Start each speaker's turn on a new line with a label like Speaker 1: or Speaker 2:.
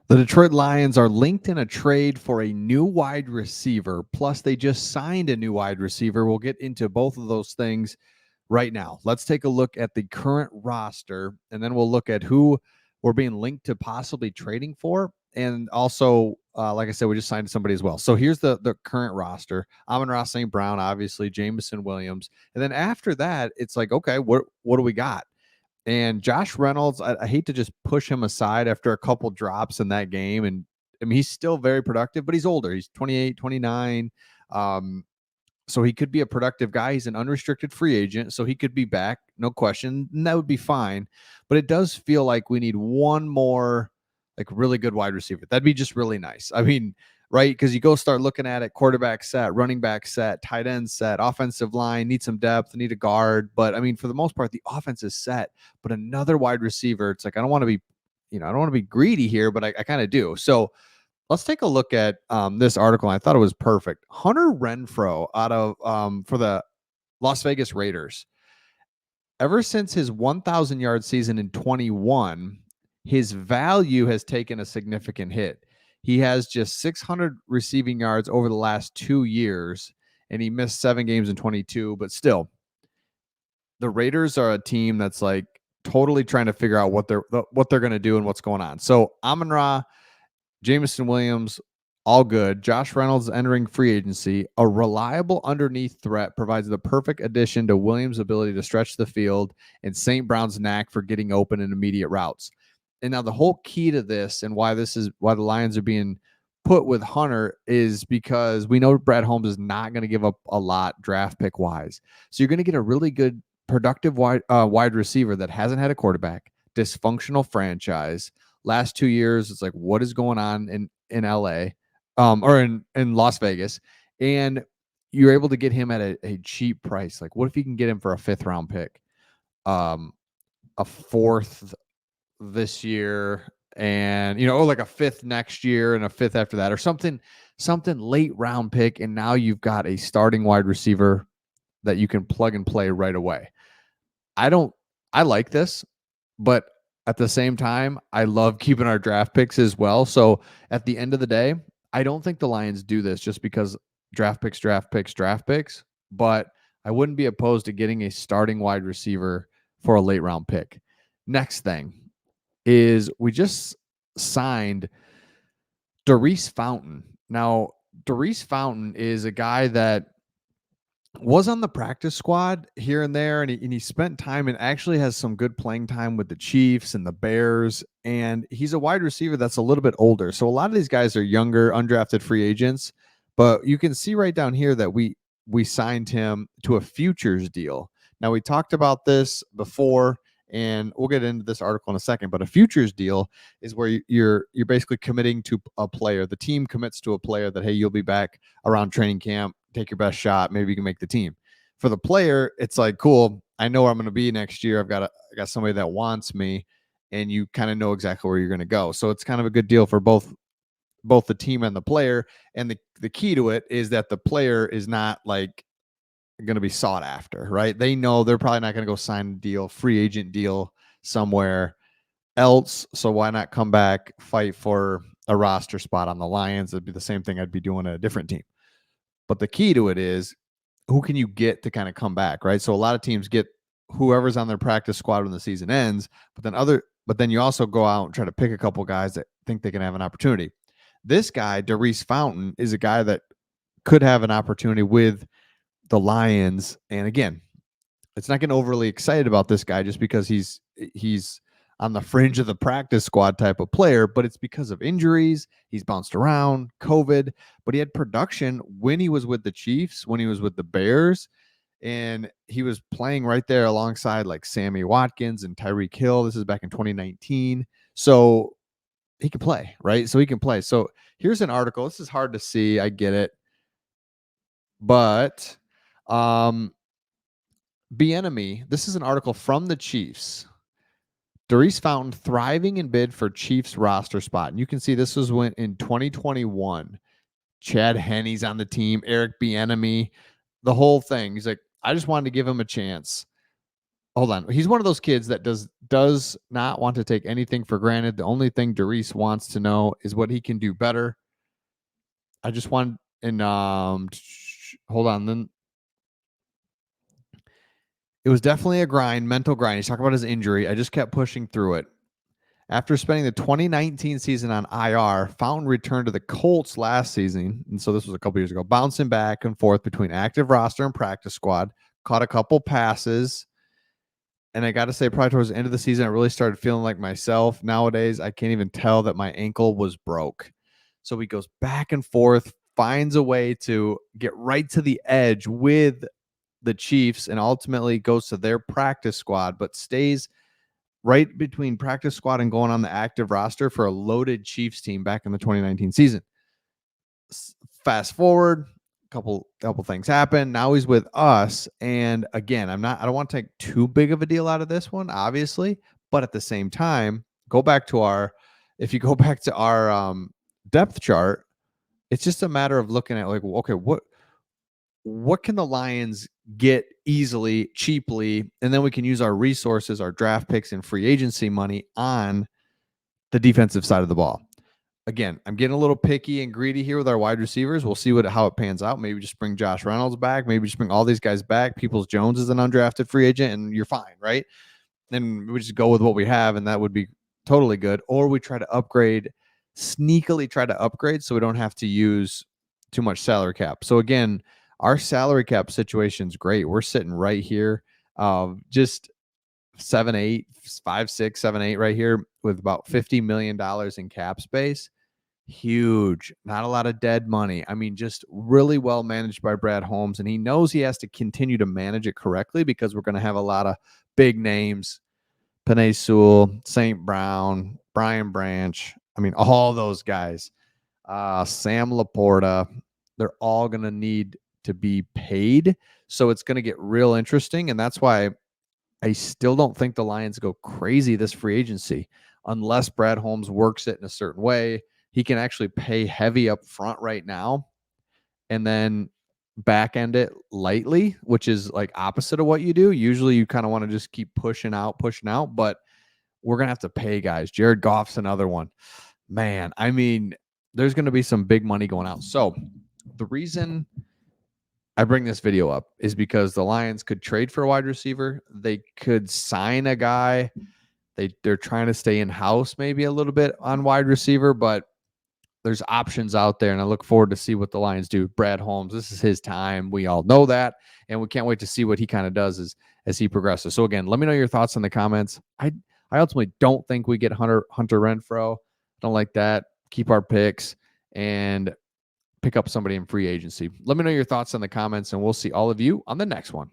Speaker 1: The Detroit Lions are linked in a trade for a new wide receiver. Plus, they just signed a new wide receiver. We'll get into both of those things right now. Let's take a look at the current roster, and then we'll look at who we're being linked to possibly trading for. And also, like I said, we just signed somebody as well. So here's the current roster: Amon-Ra St. Brown, obviously, Jameson Williams, and then after that, it's like, okay, what do we got? And Josh Reynolds, I hate to just push him aside after a couple drops in that game. And I mean, he's still very productive, but he's older. He's 28, 29. Um, so he could be a productive guy. He's an unrestricted free agent, so he could be back, no question, and that would be fine. But it does feel like we need one more, like, really good wide receiver. That'd be just really nice. I mean, right? Because you go start looking at it: quarterback set, running back set, tight end set, offensive line, need some depth, need a guard. But I mean, for the most part, the offense is set. But another wide receiver, it's like I don't want to be, I don't want to be greedy here, but I kind of do. So let's take a look at this article. I thought it was perfect. Hunter Renfrow out of for the Las Vegas Raiders. Ever since his 1,000 yard season in 21, his value has taken a significant hit. He has just 600 receiving yards over the last 2 years, and he missed 7 games in 22. But still, the Raiders are a team that's like totally trying to figure out what they're going to do and what's going on. So Amon-Ra, Jameson Williams, all good. Josh Reynolds entering free agency. A reliable underneath threat provides the perfect addition to Williams' ability to stretch the field and St. Brown's knack for getting open in immediate routes. And now the whole key to this and why the Lions are being put with Hunter is because we know Brad Holmes is not going to give up a lot draft pick wise. So you're going to get a really good, productive wide receiver that hasn't had a quarterback, dysfunctional franchise. Last 2 years, it's like, what is going on in LA, or in Las Vegas? And you're able to get him at a cheap price. Like, what if you can get him for a 5th round pick, a 4th this year, and or like a 5th next year and a 5th after that, or something late round pick, and now you've got a starting wide receiver that you can plug and play right away. I like this, but at the same time, I love keeping our draft picks as well. So at the end of the day, I don't think the Lions do this just because draft picks, but I wouldn't be opposed to getting a starting wide receiver for a late round pick. Next thing is we just signed Darice Fountain. Now, Darice Fountain is a guy that was on the practice squad here and there, and he spent time and actually has some good playing time with the Chiefs and the Bears. And he's a wide receiver that's a little bit older. So a lot of these guys are younger, undrafted free agents. But you can see right down here that we signed him to a futures deal. Now, we talked about this before, and we'll get into this article in a second. But a futures deal is where you're basically committing to a player. The team commits to a player that, hey, you'll be back around training camp, take your best shot, maybe you can make the team. For the player, it's like, cool, I know where I'm going to be next year. I got somebody that wants me, and you kind of know exactly where you're going to go. So it's kind of a good deal for both the team and the player. And the key to it is that the player is not like going to be sought after, right? They know they're probably not going to go sign a deal, free agent deal somewhere else. So why not come back, fight for a roster spot on the Lions? It'd be the same thing I'd be doing at a different team. But the key to it is, who can you get to kind of come back, right? So a lot of teams get whoever's on their practice squad when the season ends, but then you also go out and try to pick a couple guys that think they can have an opportunity. This guy, Darice Fountain, is a guy that could have an opportunity with the Lions. And again, it's not getting overly excited about this guy just because he's on the fringe of the practice squad type of player, but it's because of injuries. He's bounced around, COVID, but he had production when he was with the Chiefs, when he was with the Bears, and he was playing right there alongside like Sammy Watkins and Tyreek Hill. This is back in 2019. So he can play, right? So he can play. So here's an article. This is hard to see. I get it. But Bieniemy, this is an article from the Chiefs. Darice Fountain thriving in bid for Chiefs roster spot. And you can see this was when in 2021. Chad Henne's on the team, Eric Bieniemy, the whole thing. He's like, I just wanted to give him a chance. hold on. He's one of those kids that does not want to take anything for granted. The only thing Darice wants to know is what he can do better. I just want and hold on. Then it was definitely a grind, mental grind. He's talking about his injury. I just kept pushing through it. After spending the 2019 season on IR, Fountain returned to the Colts last season, and so this was a couple years ago, bouncing back and forth between active roster and practice squad, caught a couple passes, and I got to say, probably towards the end of the season, I really started feeling like myself. Nowadays, I can't even tell that my ankle was broke. So he goes back and forth, finds a way to get right to the edge with the Chiefs, and ultimately goes to their practice squad, but stays right between practice squad and going on the active roster for a loaded Chiefs team back in the 2019 season. Fast forward, couple things happen. Now he's with us, and again, I don't want to take too big of a deal out of this one, obviously, but at the same time, if you go back to our depth chart, it's just a matter of looking at like, okay, what can the Lions get easily, cheaply, and then we can use our resources, our draft picks, and free agency money on the defensive side of the ball. Again, I'm getting a little picky and greedy here with our wide receivers. We'll see how it pans out. Maybe just bring Josh Reynolds back. Maybe just bring all these guys back. Peoples-Jones is an undrafted free agent, and you're fine, right? And we just go with what we have, and that would be totally good. Or we sneakily try to upgrade so we don't have to use too much salary cap. So again, our salary cap situation is great. We're sitting right here, just 7, 8, 5, 6, 7, 8 right here with about $50 million in cap space. Huge. Not a lot of dead money. I mean, just really well managed by Brad Holmes. And he knows he has to continue to manage it correctly because we're going to have a lot of big names. Penei Sewell, St. Brown, Brian Branch. I mean, all those guys. Sam Laporta. They're all going to need to be paid. So it's going to get real interesting. And that's why I still don't think the Lions go crazy this free agency unless Brad Holmes works it in a certain way. He can actually pay heavy up front right now and then back end it lightly, which is like opposite of what you do. Usually you kind of want to just keep pushing out, but we're going to have to pay guys. Jared Goff's another one. Man, I mean, there's going to be some big money going out. So the reason I bring this video up is because the Lions could trade for a wide receiver. They could sign a guy. They're trying to stay in-house maybe a little bit on wide receiver, but there's options out there, and I look forward to see what the Lions do. Brad Holmes, this is his time. We all know that, and we can't wait to see what he kind of does as he progresses. So again, let me know your thoughts in the comments. I ultimately don't think we get Hunter Renfrow. Don't like that. Keep our picks and pick up somebody in free agency. Let me know your thoughts in the comments, and we'll see all of you on the next one.